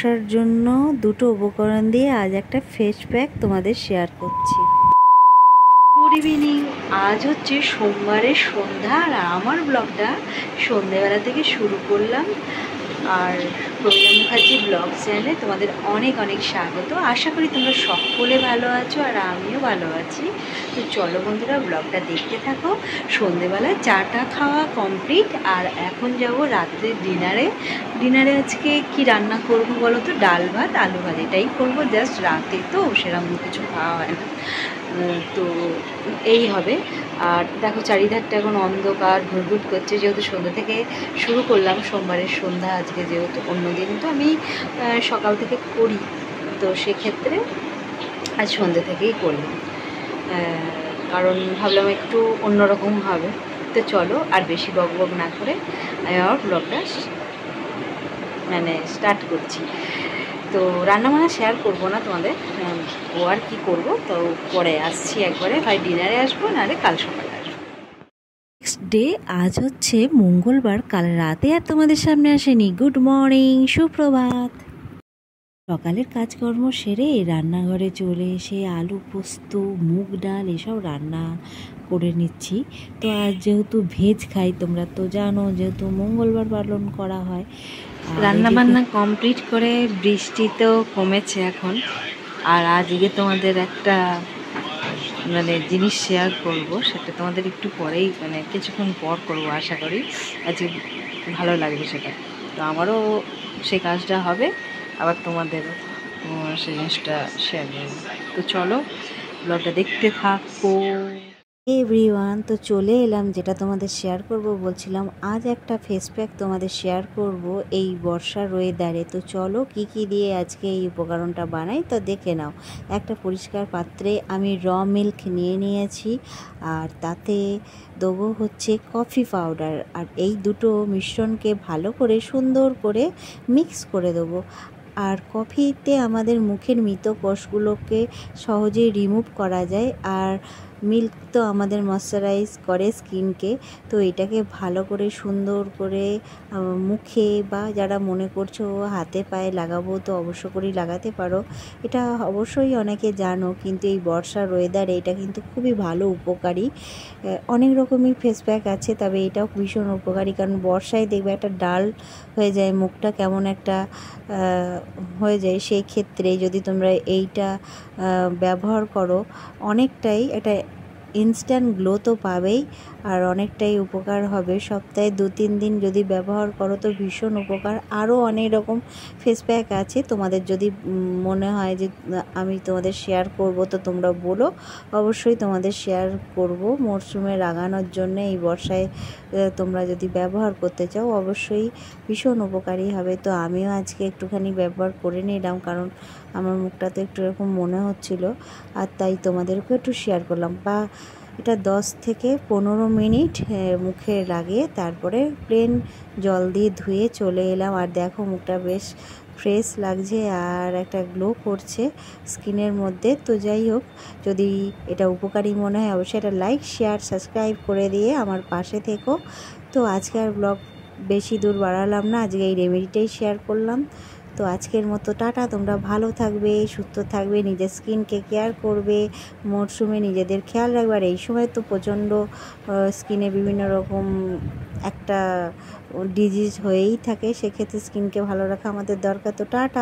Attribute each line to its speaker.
Speaker 1: বর্ষার জন্য দুটো উপকরণ দিয়ে আজ একটা ফেস প্যাক তোমাদের শেয়ার করছি। Good evening. আজ হচ্ছে সোমবারের সন্ধ্যা আর আমার ব্লগটা সন্ধ্যেবেলা থেকে শুরু করলাম। আর প্রমিলা মুখার্জি ব্লগ চ্যানেলে তোমাদের অনেক অনেক স্বাগত। আশা করি তোমরা সকলে ভালো আছো আর আমিও ভালো আছি। তো চলো বন্ধুরা, ব্লগটা দেখতে থাকো। সন্ধ্যেবেলায় চাটা খাওয়া কমপ্লিট আর এখন যাব রাত্রের ডিনারে আজকে কি রান্না করবো বলো তো? ডাল ভাত আলু ভাজা, এটাই করবো। জাস্ট রাতে তো সেরকম কিছু খাওয়া হয় না, তো এই হবে। আর দেখো চারিধারটা এখন অন্ধকার ঘুরঘুট করছে, যেহেতু সন্ধ্যা থেকে শুরু করলাম। সোমবারের সন্ধ্যা আজকে, যেহেতু অন্যদিন তো আমি সকাল থেকে করি, তো সেক্ষেত্রে আজ সন্ধ্যে থেকেই করলাম, কারণ ভাবলাম একটু অন্যরকম হবে। তো চলো আর বেশি বকবক না করে আমি আমার ব্লগটা স্টার্ট করছি। তো রান্নাবান্না শেয়ার করবো না তোমাদের, ও আর কি করবো, তো পরে আসছি একবারে, হয় ডিনারে আসবো নাহলে কাল সকালে আসবো। নেক্সট ডে, আজ হচ্ছে মঙ্গলবার, কাল রাতে আর তোমাদের সামনে আসেনি। গুড মর্নিং, সুপ্রভাত। সকালের কাজকর্ম সেরে রান্নাঘরে চলে এসে আলু পোস্ত, মুগ ডাল এসব রান্না করে নিচ্ছি। তো আজ যেহেতু ভেজ খাই, তোমরা তো জানো, যেহেতু মঙ্গলবার পালন করা হয়। রান্নাবান্না কমপ্লিট করে বৃষ্টি তো কমেছে এখন। আর আজকে তোমাদের একটা জিনিস শেয়ার করব, সেটা তোমাদের একটু পরেই কিছুক্ষণ পর করব আশা করি। আজকে ভালো লাগবে সেটা, তো আমারও সেই কাজটা হবে, আবার তোমাদেরও সেই জিনিসটা শেয়ার করবো। তো চলো ব্লগটা দেখতে থাকো। এভরিওয়ান, তো চলে এলাম, যেটা তোমাদের শেয়ার করব বলছিলাম, আজ একটা ফেস প্যাক তোমাদের শেয়ার করব এই বর্ষার ওয়েদারে। তো চলো কি কি দিয়ে আজকে এই উপকরণটা বানাই তো দেখে নাও। একটা পরিষ্কার পাত্রে আমি মিল্ক নিয়ে নিয়েছি, আর তাতে দেবো হচ্ছে কফি পাউডার, আর এই দুটো মিশ্রণকে ভালো করে সুন্দর করে মিক্স করে দেবো। আর কফিতে আমাদের মুখের মৃত কোষগুলোকে সহজেই রিমুভ করা যায়, আর মিল্ক তো আমাদের ময়শ্চারাইজ করে স্কিনকে। তো এটাকে ভালো করে সুন্দর করে মুখে, বা যারা মনে করছো হাতে পায়ে লাগাবো, তো অবশ্য করেই লাগাতে পারো। এটা অবশ্যই অনেকে জানো, কিন্তু এই বর্ষার ওয়েদারে এটা কিন্তু খুবই ভালো, উপকারী। অনেক রকমই ফেস প্যাক আছে, তবে এটাও ভীষণ উপকারী, কারণ বর্ষায় দেখবে একটা ডাল হয়ে যায়, মুখটা কেমন একটা হয়ে যায়। সেই ক্ষেত্রে যদি তোমরা এইটা ব্যবহার করো, অনেকটাই একটা ইনস্ট্যান্ট গ্লো তো পাবেই, আর অনেকটাই উপকার হবে। সপ্তাহে 2-3 দিন যদি ব্যবহার করো তো ভীষণ উপকার। আরও অনেক রকম ফেস প্যাক আছে, তোমাদের যদি মনে হয় যে আমি তোমাদের শেয়ার করব, তো তোমরা বলো, অবশ্যই তোমাদের শেয়ার করব। মরশুমে লাগানোর জন্য এই বর্ষায় তোমরা যদি ব্যবহার করতে চাও, অবশ্যই ভীষণ উপকারী হবে। তো আমিও আজকে একটুখানি ব্যবহার করে নিলাম, কারণ আমার মুখটা তো একটু এরকম মনে হচ্ছিল, আর তাই তোমাদেরকেও একটু শেয়ার করলাম। বা এটা 10 থেকে 15 মিনিট মুখে লাগিয়ে তারপরে প্লেন জল দিয়ে ধুয়ে চলে এলাম। আর দেখো মুখটা বেশ ফ্রেশ লাগছে আর একটা গ্লো করছে স্কিনের মধ্যে। তো যাই হোক, যদি এটা উপকারী মনে হয় অবশ্যই এটা লাইক, শেয়ার, সাবস্ক্রাইব করে দিয়ে আমার পাশে থেকো। তো আজকে আর ব্লগ বেশি দূর বাড়ালাম না, আজকে এই রেমেডিটাই শেয়ার করলাম। তো আজকের মতো টাটা। তোমরা ভালো থাকবে, সুস্থ থাকবে, নিজের স্কিনকে কেয়ার করবে, মরশুমে নিজেদের খেয়াল রাখবে। আর এই সময় তো প্রচণ্ড স্কিনে বিভিন্ন রকম একটা ডিজিজ হয়েই থাকে, সেক্ষেত্রে স্কিনকে ভালো রাখা আমাদের দরকার। তো টাটা।